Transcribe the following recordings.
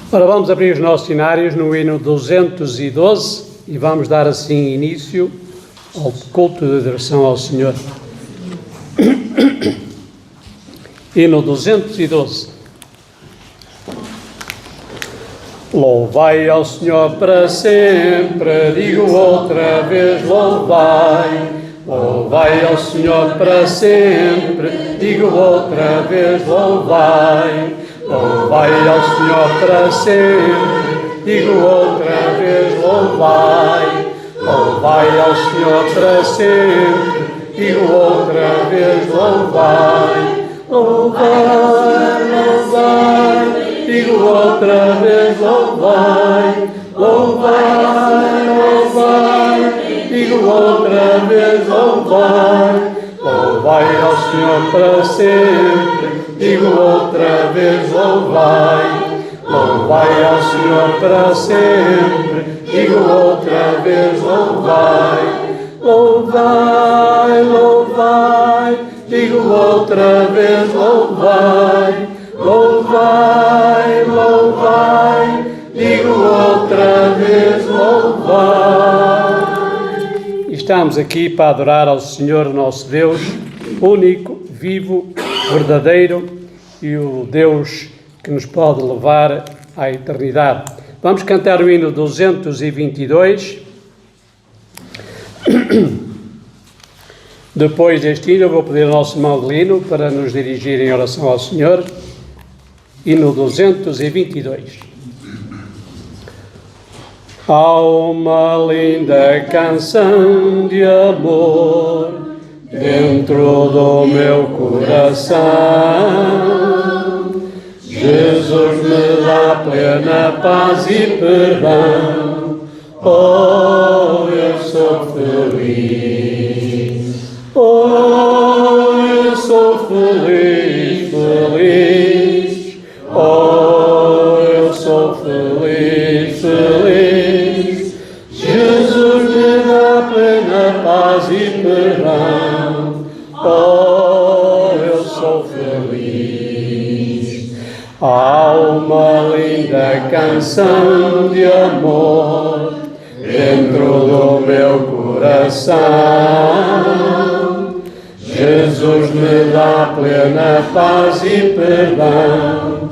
Ora, vamos abrir os nossos cenários no hino 212 e vamos dar assim início ao culto de adoração ao Senhor. Hino 212. Louvai ao Senhor para sempre, digo outra vez, louvai. Louvai ao Senhor para sempre, digo outra vez, louvai. Louvai ao Senhor para sempre, digo outra vez, louvai. Louvai ao Senhor para sempre, digo outra vez, louvai. Louvai, louvai, digo outra vez, louvai. Louvai, louvai, digo outra vez, louvai. Louvai ao Senhor para sempre, digo outra vez, louvai. Louvai ao Senhor para sempre, digo outra vez, louvai. Louvai, louvai, digo outra vez, louvai. Louvai, louvai, digo outra vez, louvai. Estamos aqui para adorar ao Senhor nosso Deus, único, vivo, verdadeiro e o Deus que nos pode levar à eternidade. Vamos cantar o hino 222. Depois deste hino, eu vou pedir ao nosso irmão Adelino para nos dirigir em oração ao Senhor. Hino 222. Há uma linda canção de amor dentro do meu coração. Jesus me dá plena paz e perdão. Oh, eu sou feliz. Oh, eu sou feliz, feliz. Oh, eu sou feliz, feliz. Jesus me dá plena paz e perdão. Oh, eu sou feliz. Há uma linda canção de amor dentro do meu coração. Jesus me dá plena paz e perdão.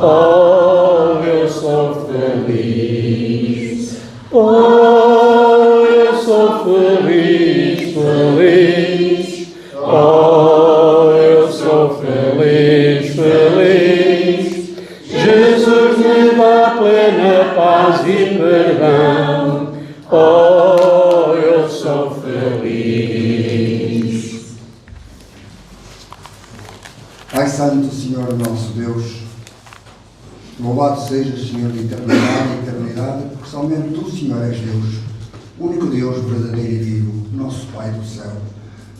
Oh, eu sou feliz. Oh, eu sou feliz, feliz. Oh, eu sou feliz, feliz. Jesus me dá plena paz e perdão. Oh, eu sou feliz. Pai Santo, Senhor nosso Deus, louvado sejas, Senhor, de eternidade a eternidade, porque somente Tu, Senhor, és Deus, único Deus verdadeiro e vivo, nosso Pai do céu.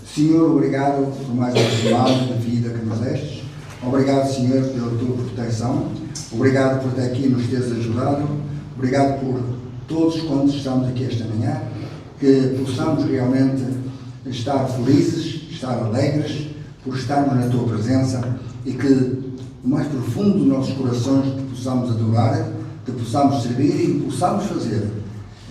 Senhor, obrigado por mais uma semana de vida que nos destes. Obrigado, Senhor, pela Tua proteção. Obrigado por até aqui nos teres ajudado. Obrigado por todos quantos estamos aqui esta manhã, que possamos realmente estar felizes, estar alegres, por estarmos na Tua presença e que no mais profundo dos nossos corações te possamos adorar, te possamos servir e possamos fazer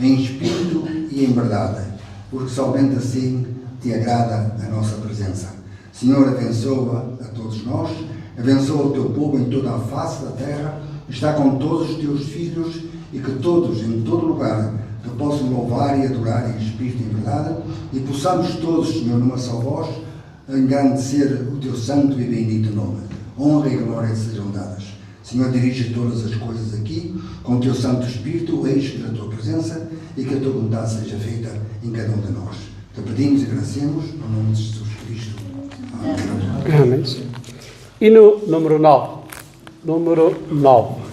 em espírito e em verdade, porque somente assim te agrada a nossa presença. Senhor, abençoa a todos nós, abençoa o Teu povo em toda a face da terra, está com todos os Teus filhos e que todos, em todo lugar, te possam louvar e adorar em espírito e em verdade e possamos todos, Senhor, numa só voz, engrandecer o Teu santo e bendito nome. Honra e glória sejam dadas. Senhor, dirige todas as coisas aqui, com o Teu Santo Espírito, enche da Tua presença e que a Tua vontade seja feita em cada um de nós. Te pedimos e agradecemos, no nome de Jesus Cristo. Amém. Amém. Hino número 9. Número 9.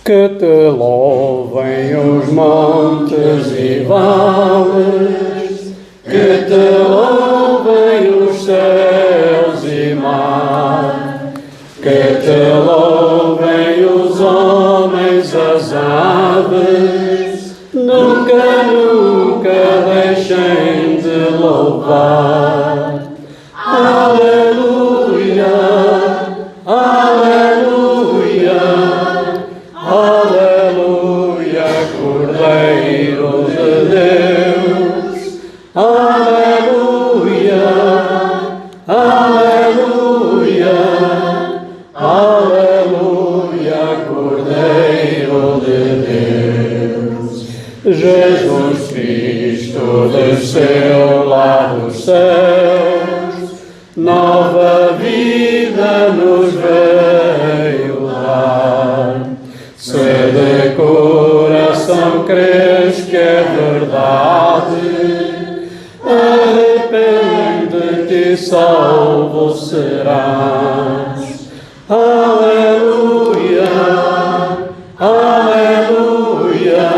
Que te louvem os montes e vales, que te louvem os céus e mar, que te louvem os homens, as aves, nunca, nunca deixem de louvar. Aleluia, aleluia, aleluia, Cordeiro de Deus. Aleluia, aleluia, aleluia, Cordeiro de Deus. Jesus Cristo desceu lá dos céus, nova vida nos veio dar. Se de coração crês que é verdade, arrepende-te e salvo serás. Aleluia, aleluia,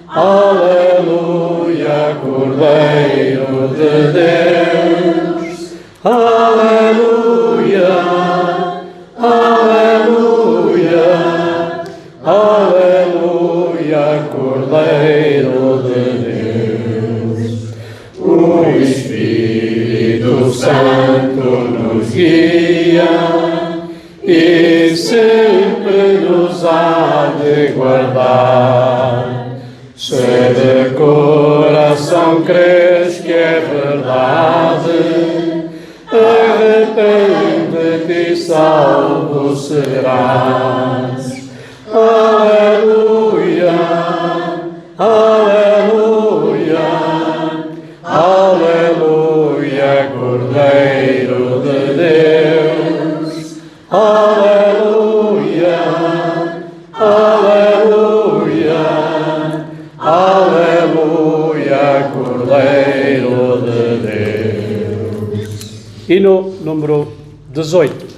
aleluia, Cordeiro de Deus. Aleluia, aleluia, aleluia, Cordeiro de Deus. O Espírito Santo nos guia e sempre nos há de guardar. Se de coração crês que é verdade, arrepende-te e salvo serás. Aleluia, aleluia, aleluia, Cordeiro de Deus. Aleluia, aleluia, aleluia, Cordeiro de Deus. Hino número 18.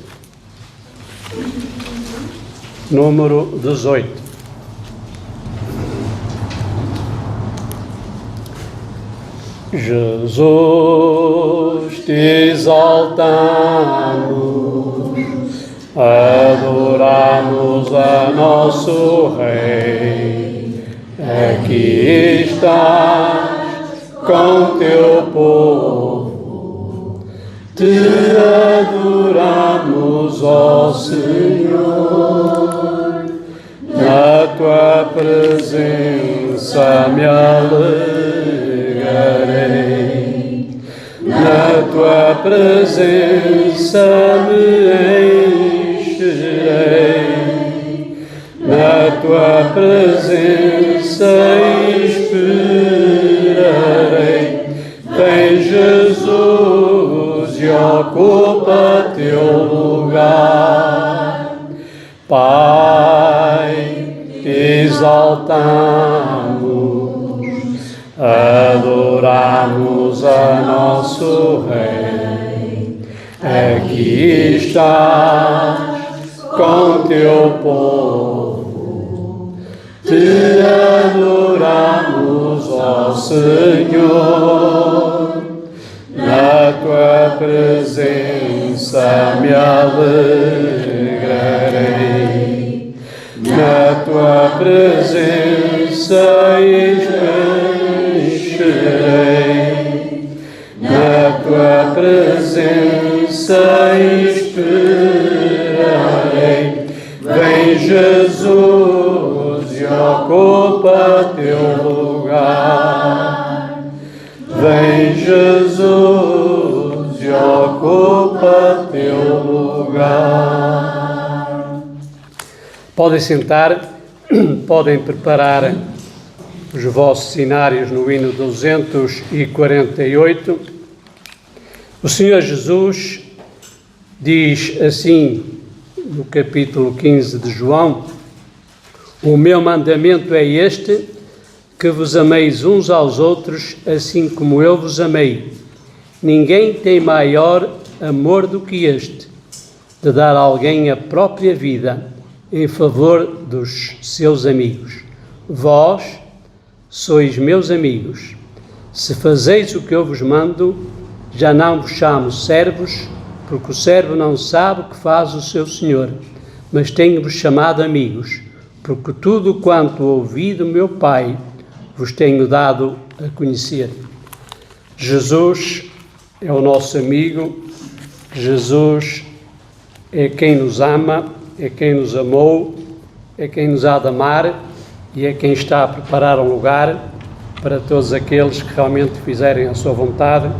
Número 18. Jesus, te exaltamos, adoramos a nosso Rei. Aqui estás com teu povo, te adoramos, ó Senhor. Na tua presença me alegrarei, na tua presença me encherei, na tua presença esperarei. Vem Jesus e ocupa teu lugar. Pai, te exaltamos, adoramos a nosso Rei. Aqui estás com teu povo, te adoramos, ó Senhor. Na tua presença me alegrarei, na tua presença encherei, na tua presença esperarei. Vem Jesus e ocupa teu lugar. Vem Jesus e ocupa teu lugar. Podem sentar, podem preparar os vossos sinários no hino 248. O Senhor Jesus diz assim no capítulo 15 de João: o meu mandamento é este, que vos ameis uns aos outros, assim como eu vos amei. Ninguém tem maior amor do que este, de dar a alguém a própria vida em favor dos seus amigos. Vós sois meus amigos, se fazeis o que eu vos mando. Já não vos chamo servos, porque o servo não sabe o que faz o seu senhor, mas tenho-vos chamado amigos, porque tudo quanto ouvi do meu Pai vos tenho dado a conhecer. Jesus é o nosso amigo, Jesus é quem nos ama, é quem nos amou, é quem nos há de amar e é quem está a preparar um lugar para todos aqueles que realmente fizerem a sua vontade,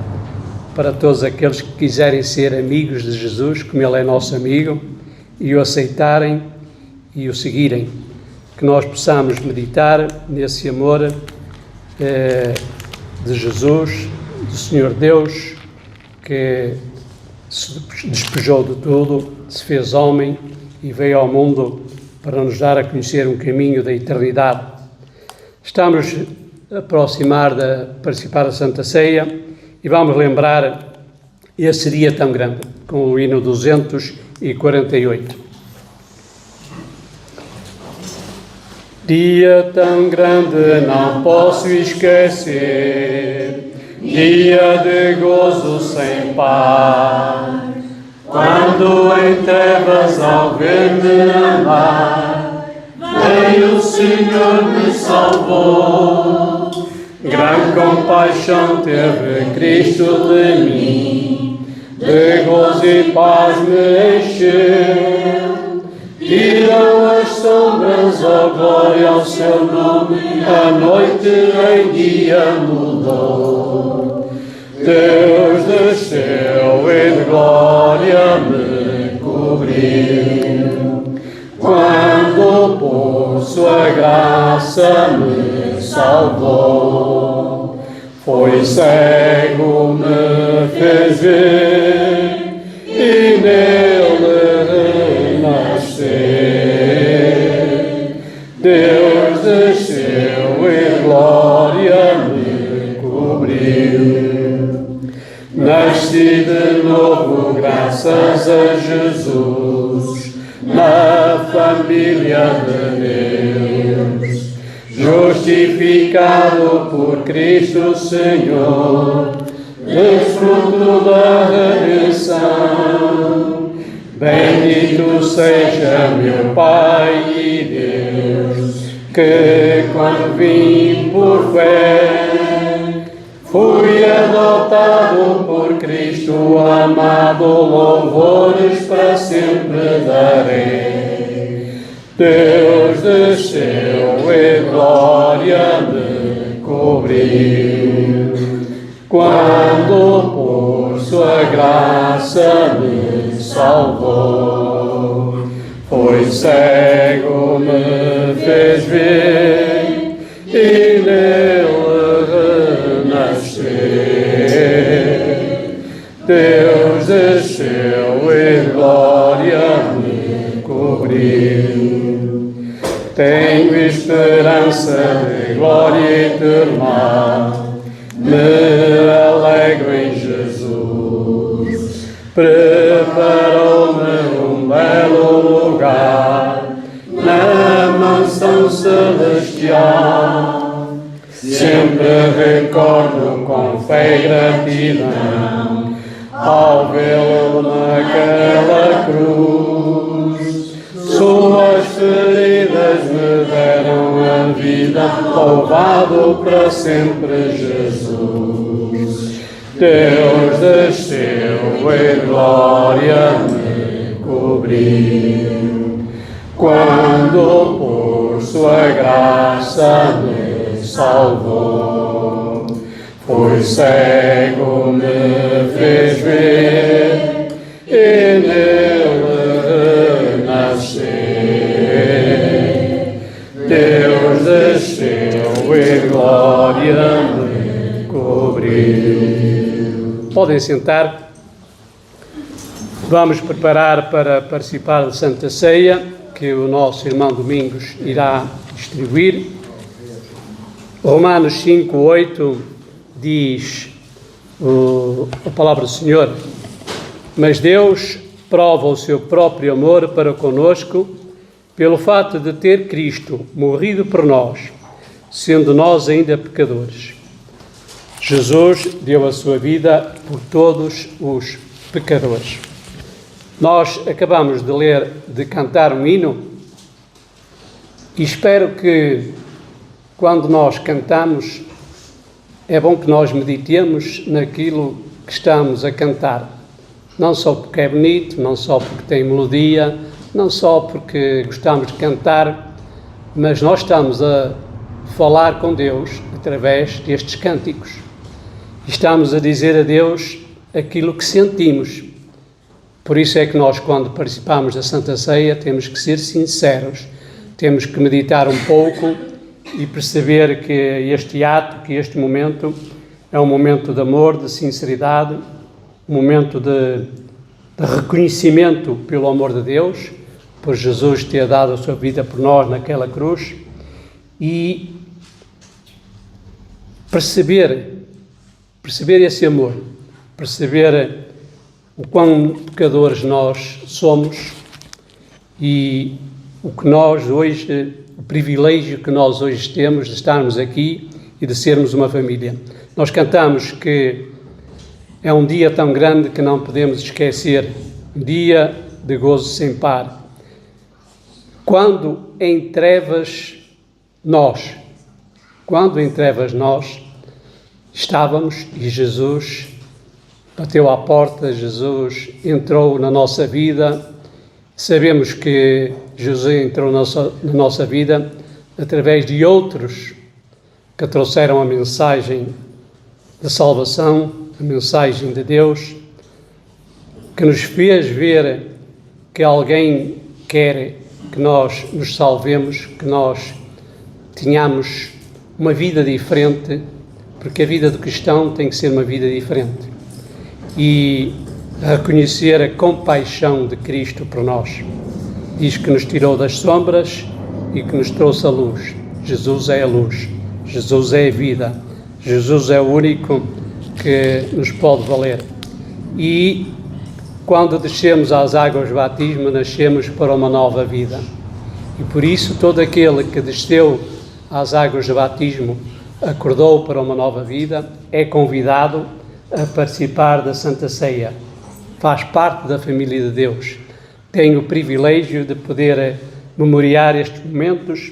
para todos aqueles que quiserem ser amigos de Jesus, como Ele é nosso amigo, e o aceitarem e o seguirem. Que nós possamos meditar nesse amor de Jesus, do Senhor Deus, que se despejou de tudo, se fez homem e veio ao mundo para nos dar a conhecer um caminho da eternidade. Estamos a aproximar de participar da Santa Ceia e vamos lembrar esse dia tão grande, com o hino 248. Dia tão grande não posso esquecer, dia de gozo sem par, quando em trevas ao ver-me andar, veio o Senhor me salvou. Grande compaixão teve Cristo de mim, de gozo e paz me encheu. Tiram as sombras, ó glória ao seu nome, a noite em dia mudou. Deus desceu e de glória me cobriu, quando por sua graça me salvou. Foi cego, me fez ver, e nele renascer. Deus desceu e glória me cobriu. Nasci de novo graças a Jesus, na família de Deus, justificado por Cristo Senhor, desfruto da redenção. Bendito seja meu Pai e Deus, que quando vim por fé, fui adotado por Cristo amado, louvores para sempre darei. Deus desceu e glória me cobriu, quando por sua graça me salvou. Foi cego, me fez ver, e nele renascer. Deus desceu e glória me cobriu. Tenho esperança de glória eterna, me alegro em Jesus. Preparou-me um belo lugar na mansão celestial. Sempre recordo com fé e gratidão ao vê-lo naquela cruz. Suas feridas me deram a vida, louvado para sempre Jesus. Deus desceu e glória me cobriu, quando por sua graça me salvou. Foi cego, me fez ver, e nele renascer. Deus desceu e glória me cobriu. Podem sentar. Vamos preparar para participar da Santa Ceia, que o nosso irmão Domingos irá distribuir. Romanos 5:8 diz a palavra do Senhor: mas Deus prova o seu próprio amor para conosco pelo fato de ter Cristo morrido por nós, sendo nós ainda pecadores. Jesus deu a sua vida por todos os pecadores. Nós acabamos de cantar um hino e espero que, quando nós cantamos, é bom que nós meditemos naquilo que estamos a cantar. Não só porque é bonito, não só porque tem melodia, não só porque gostamos de cantar, mas nós estamos a falar com Deus através destes cânticos. Estamos a dizer a Deus aquilo que sentimos. Por isso é que nós, quando participamos da Santa Ceia, temos que ser sinceros, temos que meditar um pouco e perceber que este ato, que este momento, é um momento de amor, de sinceridade, um momento de reconhecimento pelo amor de Deus, por Jesus ter dado a sua vida por nós naquela cruz, e perceber esse amor, perceber o quão pecadores nós somos e o privilégio que nós hoje temos de estarmos aqui e de sermos uma família. Nós cantamos que é um dia tão grande que não podemos esquecer, um dia de gozo sem par. Quando em trevas nós estávamos e Jesus bateu à porta, Jesus entrou na nossa vida. Sabemos que Jesus entrou na nossa vida através de outros que trouxeram a mensagem da salvação, a mensagem de Deus, que nos fez ver que alguém quer que nós nos salvemos, que nós tenhamos uma vida diferente, porque a vida do cristão tem que ser uma vida diferente. E reconhecer a compaixão de Cristo por nós. Diz que nos tirou das sombras e que nos trouxe a luz. Jesus é a luz, Jesus é a vida, Jesus é o único que nos pode valer. E quando descemos às águas do batismo, nascemos para uma nova vida. E por isso todo aquele que desceu às águas do batismo acordou para uma nova vida, é convidado a participar da Santa Ceia. Faz parte da família de Deus. Tem o privilégio de poder memoriar estes momentos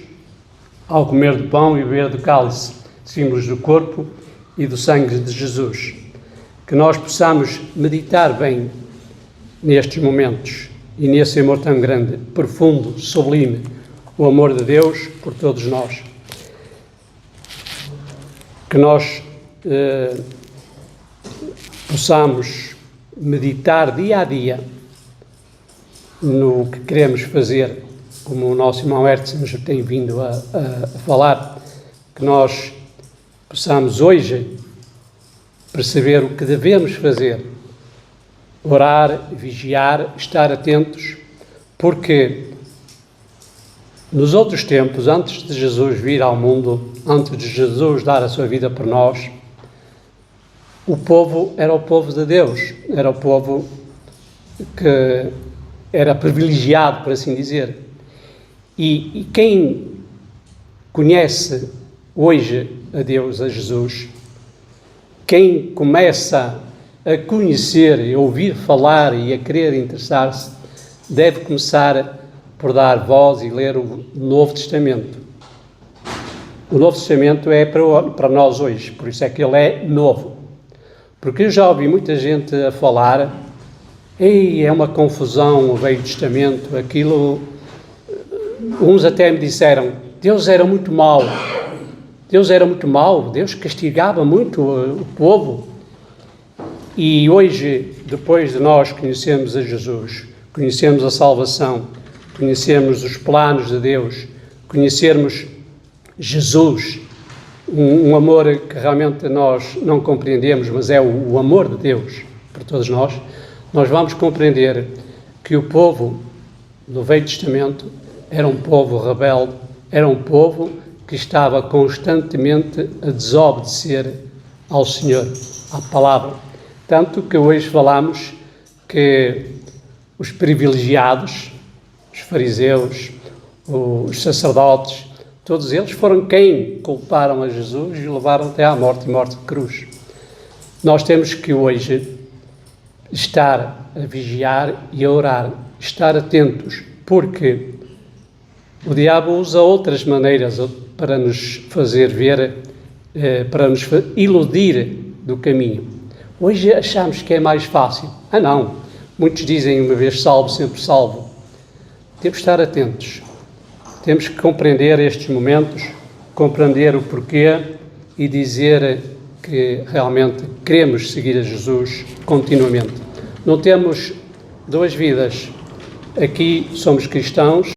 ao comer do pão e beber do cálice, símbolos do corpo e do sangue de Jesus. Que nós possamos meditar bem nestes momentos e nesse amor tão grande, profundo, sublime, o amor de Deus por todos nós. Que nós possamos meditar dia a dia no que queremos fazer, como o nosso irmão Hertz nos tem vindo a falar, que nós possamos hoje perceber o que devemos fazer, orar, vigiar, estar atentos, porque nos outros tempos, antes de Jesus vir ao mundo, antes de Jesus dar a sua vida por nós, o povo era o povo de Deus, era o povo que era privilegiado, por assim dizer. E quem conhece hoje a Deus, a Jesus, quem começa a conhecer e ouvir falar e a querer interessar-se, deve começar por dar voz e ler o Novo Testamento. O Novo Testamento é para nós hoje, por isso é que ele é novo. Porque eu já ouvi muita gente a falar, é uma confusão o Velho Testamento, aquilo... Uns até me disseram, Deus era muito mau, Deus castigava muito o povo. E hoje, depois de nós conhecermos a Jesus, conhecermos a salvação, conhecermos os planos de Deus, conhecermos Jesus, um amor que realmente nós não compreendemos, mas é o amor de Deus por todos nós vamos compreender que o povo do Velho Testamento era um povo rebelde, era um povo que estava constantemente a desobedecer ao Senhor, à palavra. Tanto que hoje falamos que os privilegiados, os fariseus, os sacerdotes, todos eles foram quem culparam a Jesus e o levaram até à morte e morte de cruz. Nós temos que hoje estar a vigiar e a orar, estar atentos, porque o diabo usa outras maneiras para nos fazer ver, para nos iludir do caminho. Hoje achamos que é mais fácil. Não. Muitos dizem, uma vez salvo, sempre salvo. Temos que estar atentos. Temos que compreender estes momentos, compreender o porquê e dizer que realmente queremos seguir a Jesus continuamente. Não temos duas vidas. Aqui somos cristãos.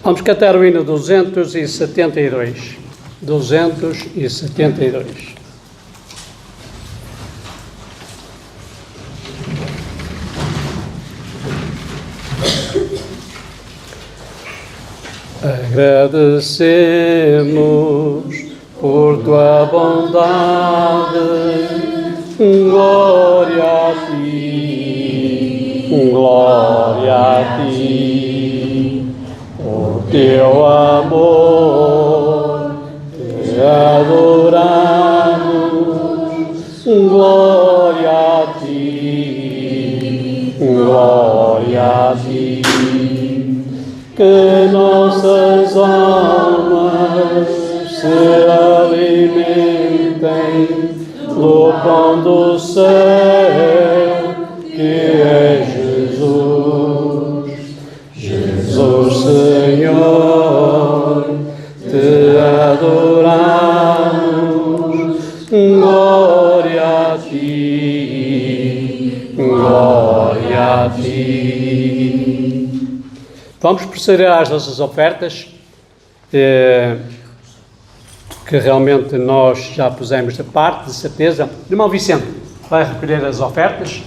Vamos cantar o hino 272. 272. Agradecemos por tua bondade, glória a ti, glória a ti, por teu amor, te adoramos, glória a ti, glória a ti. Que nossas almas se alimentem do pão do céu, que é Jesus. Jesus, Senhor, te adoramos, glória a ti, Vamos proceder às nossas ofertas, que realmente nós já pusemos de parte, de certeza. Irmão Vicente, vai recolher as ofertas.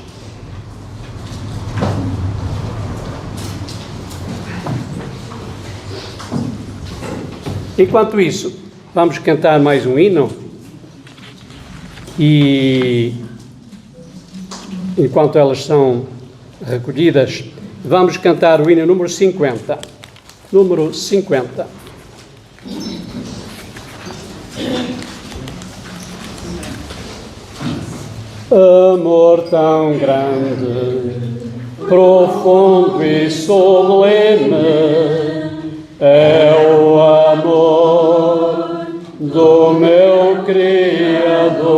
Enquanto isso, vamos cantar mais um hino e, enquanto elas são recolhidas, vamos cantar o hino número 50. Número 50. Amor tão grande, profundo e sublime, é o amor do meu Criador.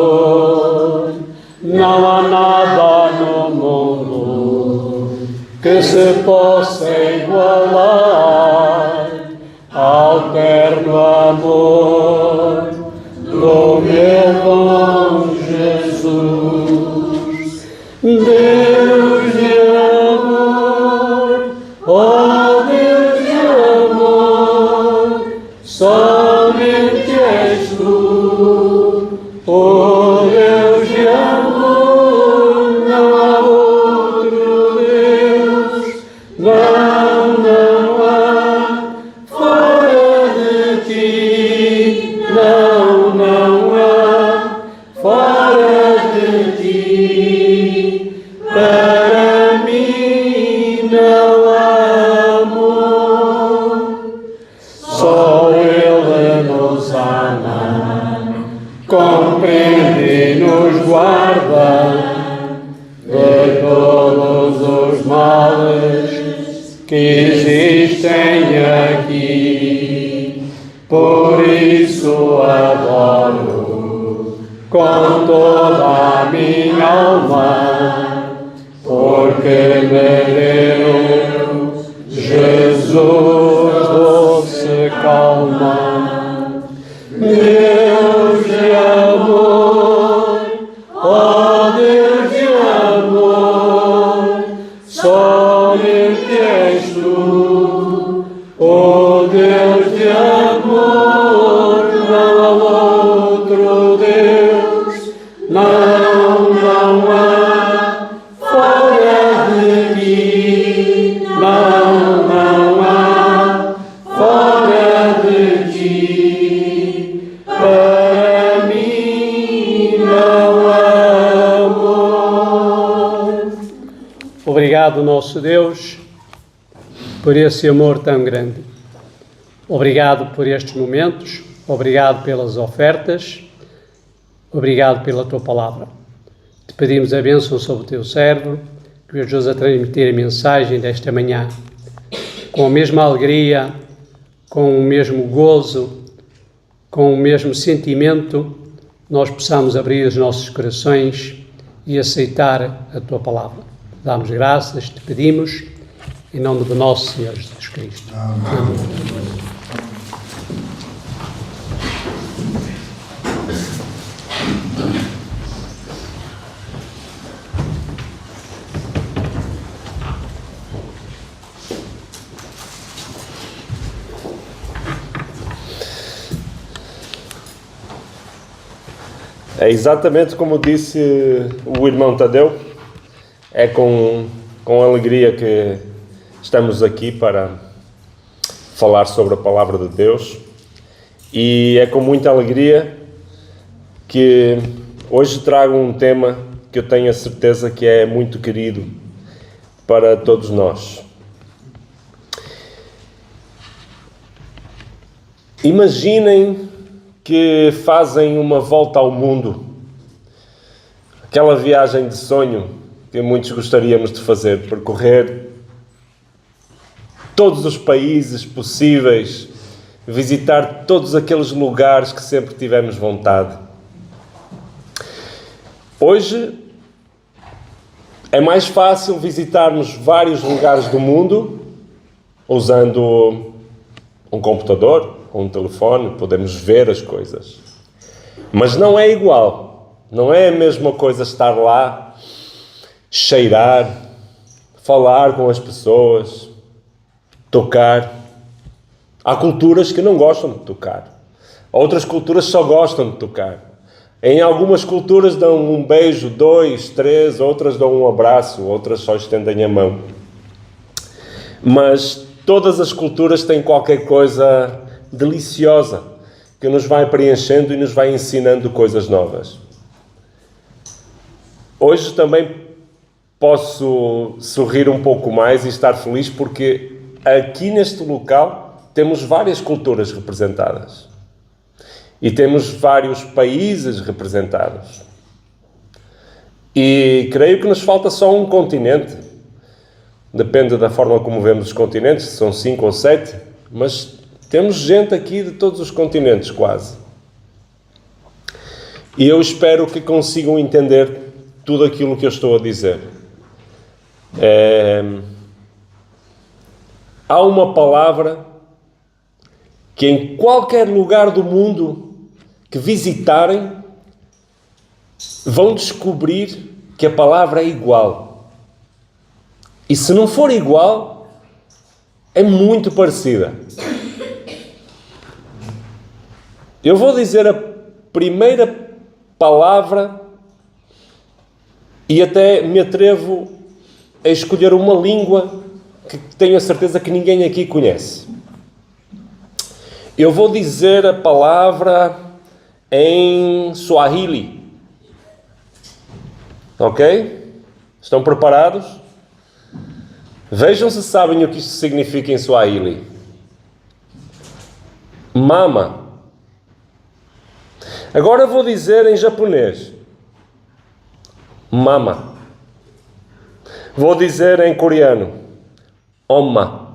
Não há nada no mundo que se possa igualar ao terno amor do meu bom Jesus. Deus de amor, ó Deus de amor, somente és tu, ó Deus de amor, não há outro Deus, não há fora de ti, não há fora de ti, para mim não há amor, só Ele nos ama, compreende e nos guarda de todos os males que existem aqui. Por isso adoro com toda a minha alma, porque me deu Jesus doce calma. Deus de amor, ó Deus de amor, somente és tu, ó Deus de amor, não há outro Deus, não há fora de ti, não há fora de ti, para mim não há amor. Obrigado, nosso Deus, por esse amor tão grande. Obrigado por estes momentos, obrigado pelas ofertas, obrigado pela tua palavra. Te pedimos a bênção sobre o teu servo, que o ajudes a transmitir a mensagem desta manhã com a mesma alegria, com o mesmo gozo, com o mesmo sentimento, nós possamos abrir os nossos corações e aceitar a tua palavra. Damos graças, te pedimos, em nome do nosso Senhor Jesus Cristo. Amém. É exatamente como disse o irmão Tadeu, é com alegria que estamos aqui para falar sobre a palavra de Deus, e é com muita alegria que hoje trago um tema que eu tenho a certeza que é muito querido para todos nós. Imaginem que fazem uma volta ao mundo, aquela viagem de sonho que muitos gostaríamos de fazer, percorrer todos os países possíveis, visitar todos aqueles lugares que sempre tivemos vontade. Hoje é mais fácil visitarmos vários lugares do mundo usando um computador, um telefone, podemos ver as coisas. Mas não é igual, não é a mesma coisa estar lá, cheirar, falar com as pessoas, tocar. Há culturas que não gostam de tocar. Outras culturas só gostam de tocar. Em algumas culturas dão um beijo, 2, 3, outras dão um abraço, outras só estendem a mão. Mas todas as culturas têm qualquer coisa deliciosa que nos vai preenchendo e nos vai ensinando coisas novas. Hoje também posso sorrir um pouco mais e estar feliz porque aqui neste local temos várias culturas representadas. E temos vários países representados. E creio que nos falta só um continente. Depende da forma como vemos os continentes, se são 5 ou 7, mas temos gente aqui de todos os continentes, quase. E eu espero que consigam entender tudo aquilo que eu estou a dizer. Há uma palavra que em qualquer lugar do mundo que visitarem, vão descobrir que a palavra é igual. E se não for igual, é muito parecida. Eu vou dizer a primeira palavra e até me atrevo a escolher uma língua que tenho a certeza que ninguém aqui conhece. Eu vou dizer a palavra em Swahili. Ok? Estão preparados? Vejam se sabem o que isto significa em Swahili. Mama. Agora vou dizer em japonês. Mama. Vou dizer em coreano. Oma.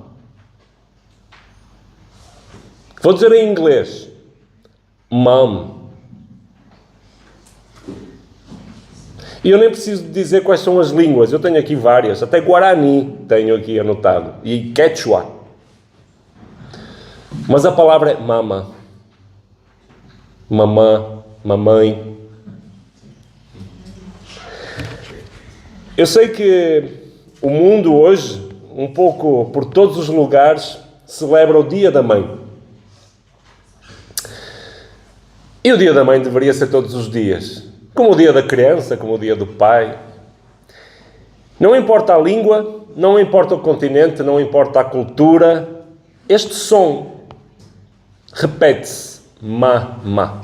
Vou dizer em inglês. Mom. E eu nem preciso dizer quais são as línguas. Eu tenho aqui várias. Até Guarani tenho aqui anotado. E Quechua. Mas a palavra é mama. Mamã. Mamãe. Eu sei que o mundo hoje, um pouco por todos os lugares, celebra o Dia da Mãe. E o Dia da Mãe deveria ser todos os dias. Como o Dia da Criança, como o Dia do Pai. Não importa a língua, não importa o continente, não importa a cultura. Este som repete-se. Ma.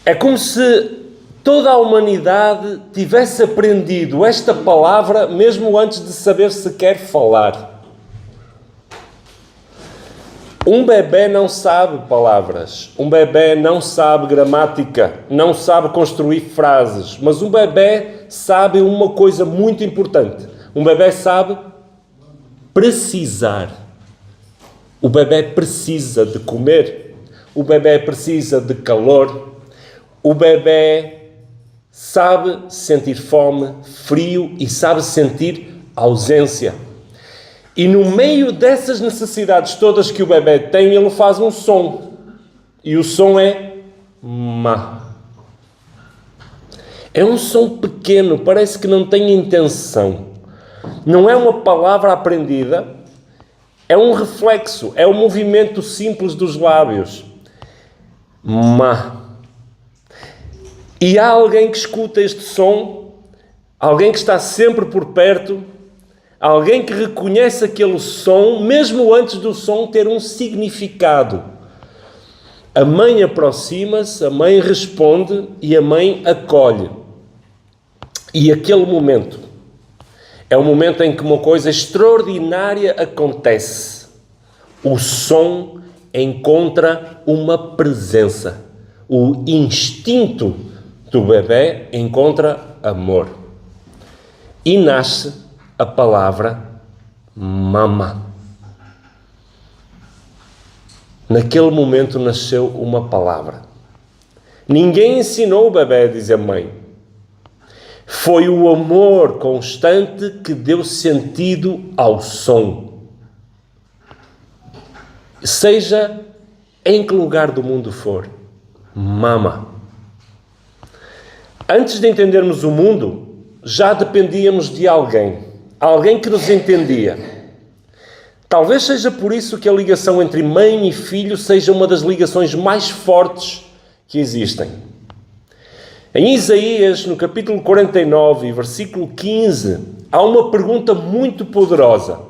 É como se toda a humanidade tivesse aprendido esta palavra mesmo antes de saber sequer falar. Um bebê não sabe palavras, um bebê não sabe gramática, não sabe construir frases, mas um bebê sabe uma coisa muito importante. Um bebê sabe precisar. O bebê precisa de comer, o bebê precisa de calor, o bebê sabe sentir fome, frio e sabe sentir ausência. E no meio dessas necessidades todas que o bebê tem, ele faz um som. E o som é ma. É um som pequeno, parece que não tem intenção. Não é uma palavra aprendida, é um reflexo, é um movimento simples dos lábios. Ma. E há alguém que escuta este som, alguém que está sempre por perto, alguém que reconhece aquele som, mesmo antes do som ter um significado. A mãe aproxima-se, a mãe responde e a mãe acolhe. E aquele momento é o momento em que uma coisa extraordinária acontece. O som encontra uma presença. O instinto do bebê encontra amor. E nasce a palavra mama. Naquele momento nasceu uma palavra. Ninguém ensinou o bebê a dizer mãe. Foi o amor constante que deu sentido ao som. Seja em que lugar do mundo for. Mama. Antes de entendermos o mundo, já dependíamos de alguém. Alguém que nos entendia. Talvez seja por isso que a ligação entre mãe e filho seja uma das ligações mais fortes que existem. Em Isaías, no capítulo 49, versículo 15, há uma pergunta muito poderosa.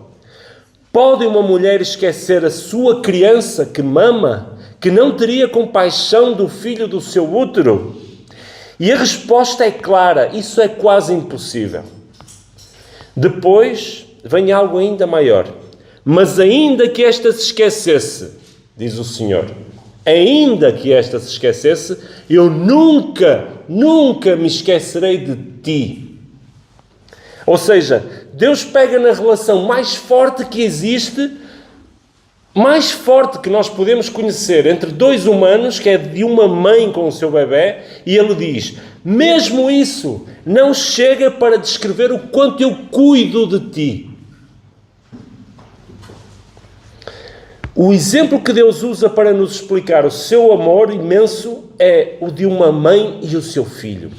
Pode uma mulher esquecer a sua criança que mama, que não teria compaixão do filho do seu útero? E a resposta é clara, isso é quase impossível. Depois vem algo ainda maior. Mas ainda que esta se esquecesse, diz o Senhor, ainda que esta se esquecesse, eu nunca me esquecerei de ti. Ou seja, Deus pega na relação mais forte que existe, mais forte que nós podemos conhecer entre dois humanos, que é de uma mãe com o seu bebê, e Ele diz, mesmo isso não chega para descrever o quanto eu cuido de ti. O exemplo que Deus usa para nos explicar o seu amor imenso é o de uma mãe e o seu filho.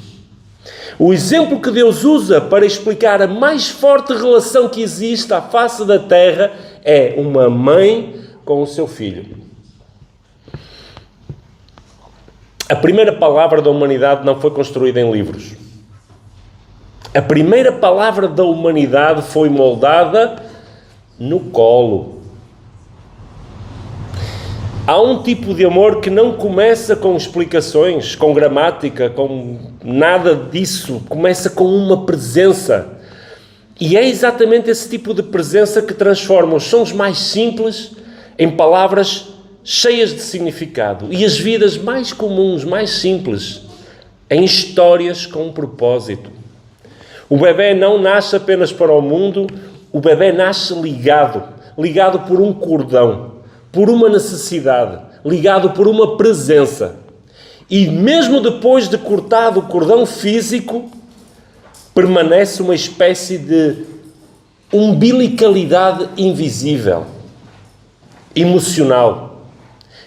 O exemplo que Deus usa para explicar a mais forte relação que existe à face da terra é uma mãe com o seu filho. A primeira palavra da humanidade não foi construída em livros. A primeira palavra da humanidade foi moldada no colo. Há um tipo de amor que não começa com explicações, com gramática, com nada disso. Começa com uma presença. E é exatamente esse tipo de presença que transforma os sons mais simples em palavras cheias de significado. E as vidas mais comuns, mais simples, em histórias com um propósito. O bebê não nasce apenas para o mundo, o bebê nasce ligado por um cordão. Por uma necessidade, ligado por uma presença. E mesmo depois de cortado o cordão físico, permanece uma espécie de umbilicalidade invisível, emocional,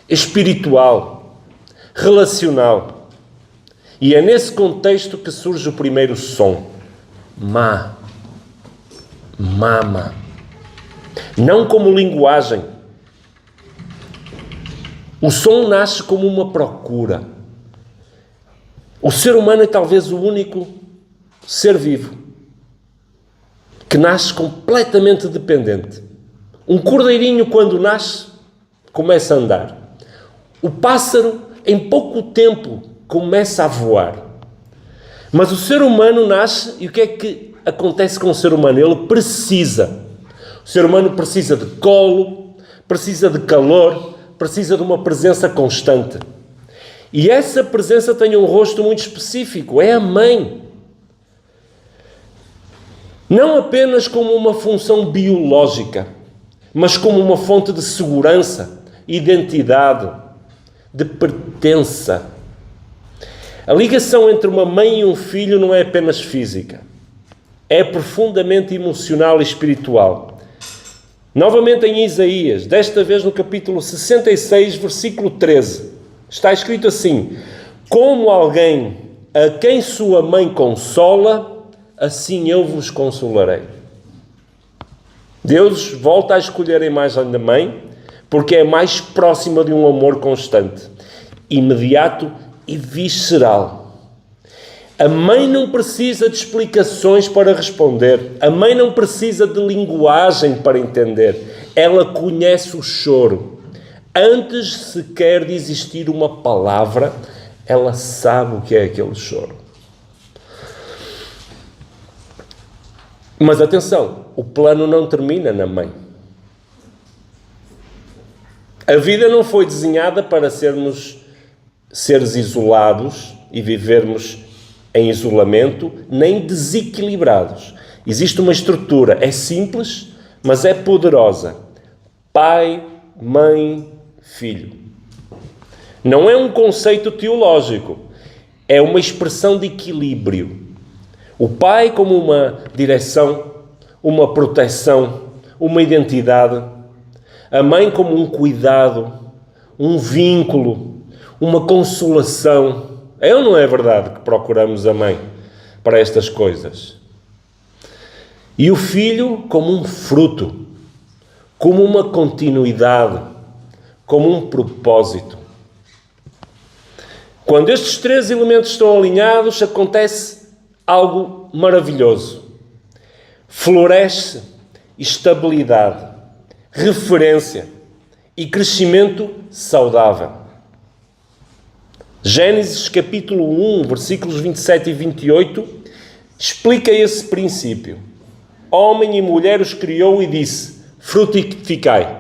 espiritual, relacional. E é nesse contexto que surge o primeiro som. Mama. Não como linguagem. O som nasce como uma procura. O ser humano é talvez o único ser vivo que nasce completamente dependente. Um cordeirinho, quando nasce, começa a andar. O pássaro, em pouco tempo, começa a voar. Mas o ser humano nasce, e o que é que acontece com o ser humano? Ele precisa. O ser humano precisa de colo, precisa de calor, precisa de uma presença constante. E essa presença tem um rosto muito específico, é a mãe. Não apenas como uma função biológica, mas como uma fonte de segurança, identidade, de pertença. A ligação entre uma mãe e um filho não é apenas física, é profundamente emocional e espiritual. Novamente em Isaías, desta vez no capítulo 66, versículo 13, está escrito assim: como alguém a quem sua mãe consola, assim eu vos consolarei. Deus volta a escolher a imagem da mãe, porque é mais próxima de um amor constante, imediato e visceral. A mãe não precisa de explicações para responder. A mãe não precisa de linguagem para entender. Ela conhece o choro. Antes sequer de existir uma palavra, ela sabe o que é aquele choro. Mas atenção, o plano não termina na mãe. A vida não foi desenhada para sermos seres isolados e vivermos em isolamento, nem desequilibrados. Existe uma estrutura, é simples, mas é poderosa. Pai, mãe, filho. Não é um conceito teológico, é uma expressão de equilíbrio. O pai como uma direção, uma proteção, uma identidade. A mãe como um cuidado, um vínculo, uma consolação. É ou não é verdade que procuramos a mãe para estas coisas? E o filho como um fruto, como uma continuidade, como um propósito. Quando estes três elementos estão alinhados, acontece algo maravilhoso. Floresce estabilidade, referência e crescimento saudável. Gênesis capítulo 1, versículos 27 e 28, explica esse princípio. Homem e mulher os criou e disse: frutificai.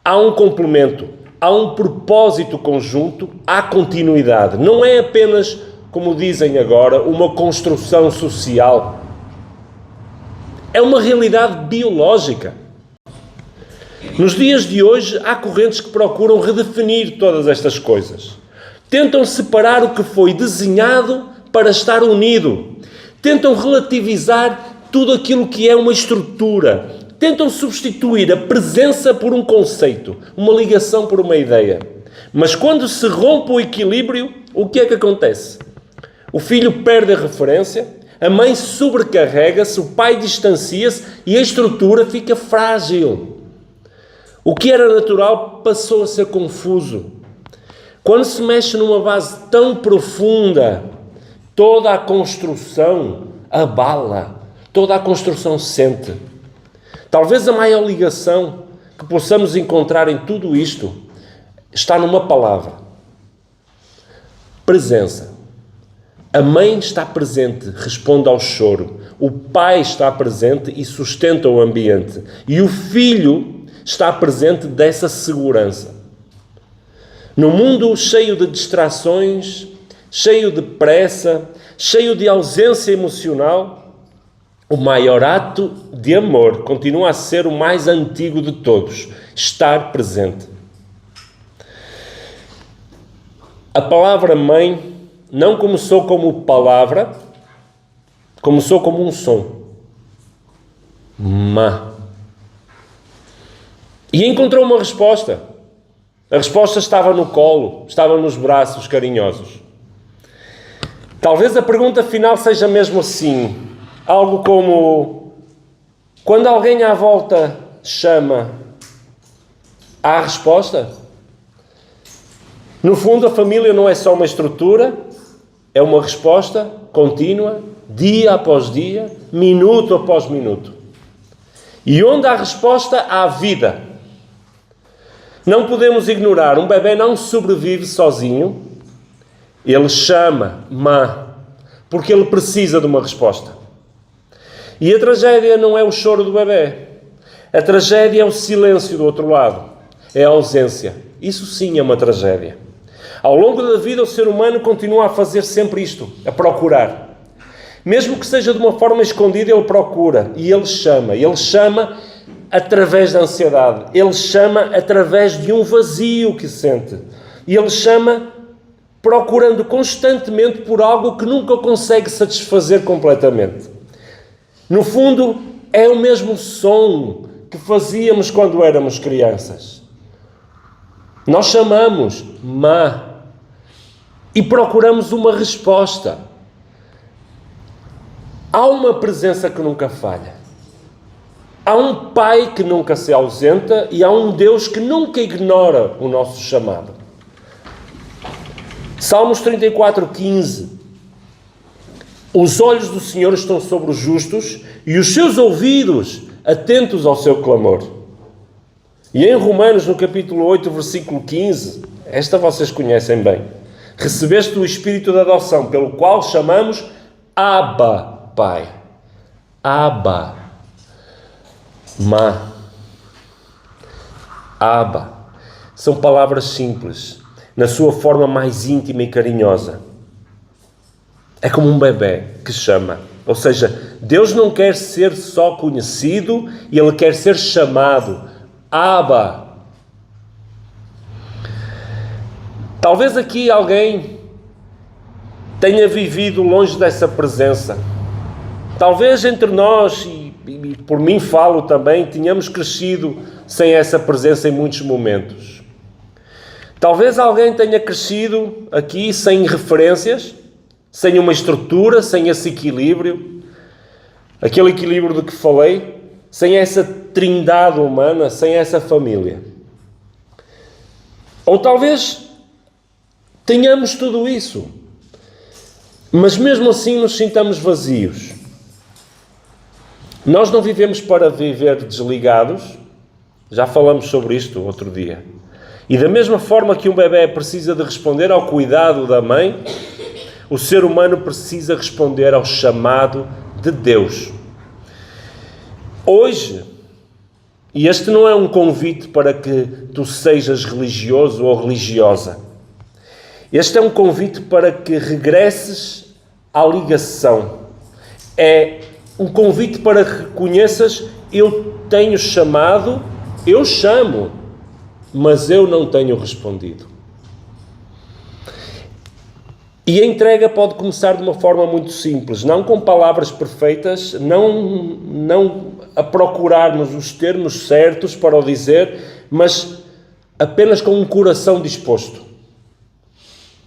Há um complemento, há um propósito conjunto, há continuidade. Não é apenas, como dizem agora, uma construção social. É uma realidade biológica. Nos dias de hoje, há correntes que procuram redefinir todas estas coisas. Tentam separar o que foi desenhado para estar unido. Tentam relativizar tudo aquilo que é uma estrutura. Tentam substituir a presença por um conceito, uma ligação por uma ideia. Mas quando se rompe o equilíbrio, o que é que acontece? O filho perde a referência, a mãe sobrecarrega-se, o pai distancia-se e a estrutura fica frágil. O que era natural passou a ser confuso. Quando se mexe numa base tão profunda, toda a construção abala, toda a construção sente. Talvez a maior ligação que possamos encontrar em tudo isto está numa palavra: presença. A mãe está presente, responde ao choro. O pai está presente e sustenta o ambiente. E o filho está presente dessa segurança. No mundo cheio de distrações, cheio de pressa, cheio de ausência emocional, o maior ato de amor continua a ser o mais antigo de todos: estar presente. A palavra mãe não começou como palavra, começou como um som. Má. E encontrou uma resposta. A resposta estava no colo, estava nos braços carinhosos. Talvez a pergunta final seja mesmo assim, algo como: quando alguém à volta chama, há resposta? No fundo, a família não é só uma estrutura, é uma resposta contínua, dia após dia, minuto após minuto. E onde há resposta, há vida. Não podemos ignorar, um bebê não sobrevive sozinho, ele chama, porque ele precisa de uma resposta. E a tragédia não é o choro do bebê, a tragédia é o silêncio do outro lado, é a ausência. Isso sim é uma tragédia. Ao longo da vida, o ser humano continua a fazer sempre isto, a procurar. Mesmo que seja de uma forma escondida, ele procura e ele chama através da ansiedade, ele chama através de um vazio que sente, e ele chama procurando constantemente por algo que nunca consegue satisfazer completamente. No fundo, é o mesmo som que fazíamos quando éramos crianças. Nós chamamos e procuramos uma resposta. Há uma presença que nunca falha. Há um Pai que nunca se ausenta e há um Deus que nunca ignora o nosso chamado. Salmos 34:15. Os olhos do Senhor estão sobre os justos e os seus ouvidos atentos ao seu clamor. E em Romanos, no capítulo 8, versículo 15, esta vocês conhecem bem. Recebeste o Espírito da adoção, pelo qual chamamos Abba, Pai. Abba. Abba. São palavras simples, na sua forma mais íntima e carinhosa. É como um bebê que chama. Ou seja, Deus não quer ser só conhecido, Ele quer ser chamado. Abba. Talvez aqui alguém tenha vivido longe dessa presença. Talvez entre nós, e por mim falo também, tenhamos crescido sem essa presença em muitos momentos. Talvez alguém tenha crescido aqui sem referências, sem uma estrutura, sem esse equilíbrio. Aquele equilíbrio de que falei, sem essa trindade humana, sem essa família. Ou talvez tenhamos tudo isso, mas mesmo assim nos sintamos vazios. Nós não vivemos para viver desligados, já falamos sobre isto outro dia. E da mesma forma que um bebê precisa de responder ao cuidado da mãe, o ser humano precisa responder ao chamado de Deus. Hoje, e este não é um convite para que tu sejas religioso ou religiosa. Este é um convite para que regresses à ligação. É um convite para que reconheças: eu tenho chamado, eu chamo, mas eu não tenho respondido. E a entrega pode começar de uma forma muito simples, não com palavras perfeitas, não a procurarmos os termos certos para o dizer, mas apenas com um coração disposto.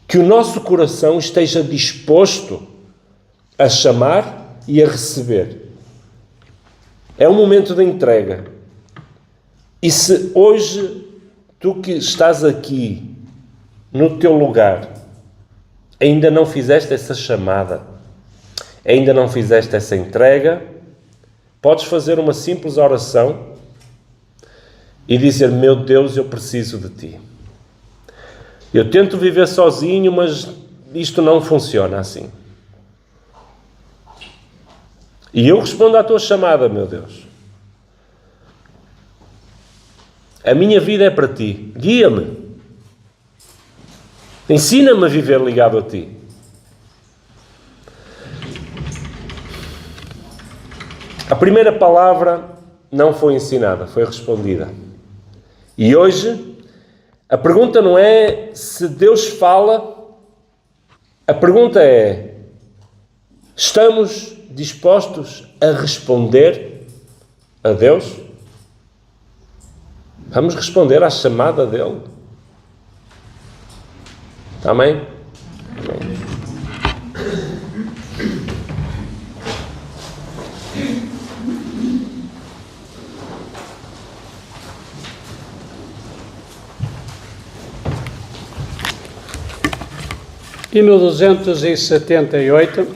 Que o nosso coração esteja disposto a chamar e a receber. É um momento de entrega. E se hoje tu que estás aqui no teu lugar ainda não fizeste essa chamada, ainda não fizeste essa entrega, podes fazer uma simples oração e dizer: meu Deus, eu preciso de Ti. Eu tento viver sozinho, mas isto não funciona assim. E eu respondo à Tua chamada, meu Deus. A minha vida é para Ti. Guia-me. Ensina-me a viver ligado a Ti. A primeira palavra não foi ensinada, foi respondida. E hoje, a pergunta não é se Deus fala, a pergunta é: estamos dispostos a responder a Deus? Vamos responder à chamada dele. Amém? Amém. E no 278,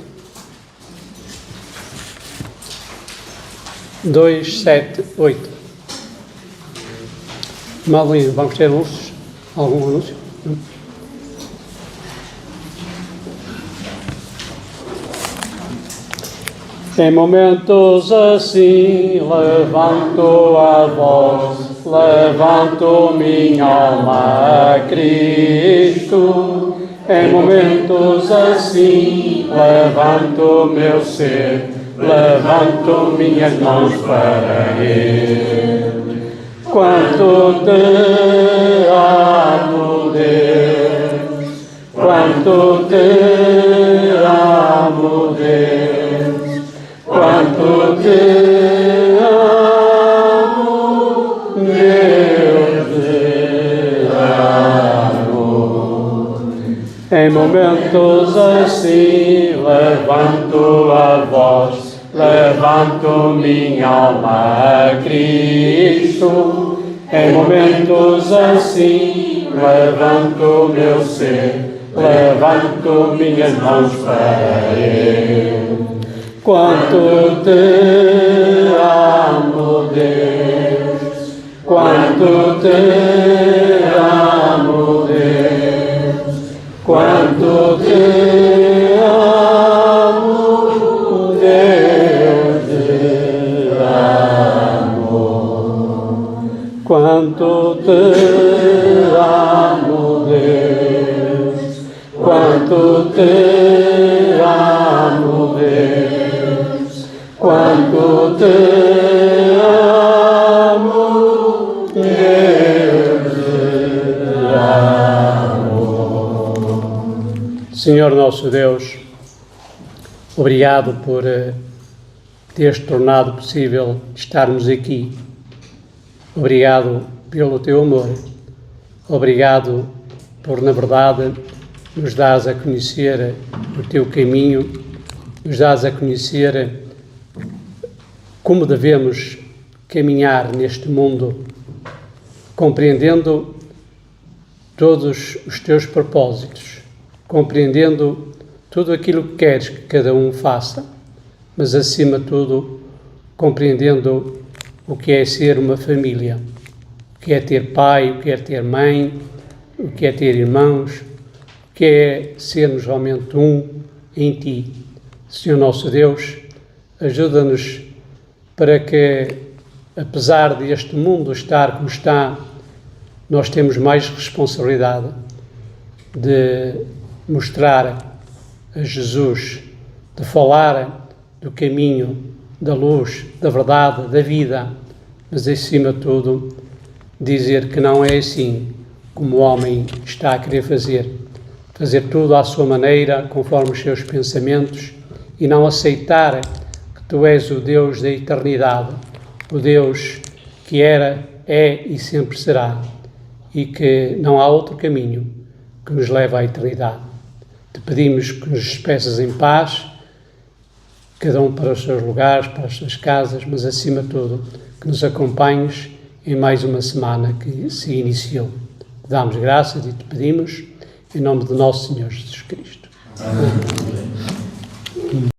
278. Madeline, vamos ter anúncios? Algum anúncio? Em momentos assim levanto a voz, levanto minha alma a Cristo. Em momentos assim levanto meu ser, levanto minhas mãos para Ele. Quanto te amo, Deus, quanto te amo, Deus, quanto te amo, Deus, te amo. Em momentos assim levanto a voz, levanto minha alma a Cristo. Em momentos assim levanto meu ser, levanto minhas mãos para Ele. Quanto te amo, Deus, quanto te amo, Deus, quanto te amo, Deus, te amo. Quanto te amo, Deus, quanto te amo, Deus, quanto te amo, Deus, te amo. Senhor nosso Deus, obrigado por teres tornado possível estarmos aqui. Obrigado pelo teu amor. Obrigado por, na verdade, nos dares a conhecer o teu caminho, nos dares a conhecer como devemos caminhar neste mundo compreendendo todos os teus propósitos, compreendendo tudo aquilo que queres que cada um faça, mas acima de tudo compreendendo o que é ser uma família, o que é ter pai, o que é ter mãe, o que é ter irmãos, o que é sermos realmente um em Ti. Senhor nosso Deus, ajuda-nos para que, apesar deste mundo estar como está, nós temos mais responsabilidade de mostrar a Jesus, de falar do caminho, da luz, da verdade, da vida, mas acima de tudo dizer que não é assim como o homem está a querer fazer tudo à sua maneira, conforme os seus pensamentos, e não aceitar que Tu és o Deus da eternidade, o Deus que era, é e sempre será, e que não há outro caminho que nos leve à eternidade. Te pedimos que nos despeças em paz, cada um para os seus lugares, para as suas casas, mas acima de tudo, que nos acompanhes em mais uma semana que se iniciou. Te damos graças e te pedimos em nome de nosso Senhor Jesus Cristo. Amém.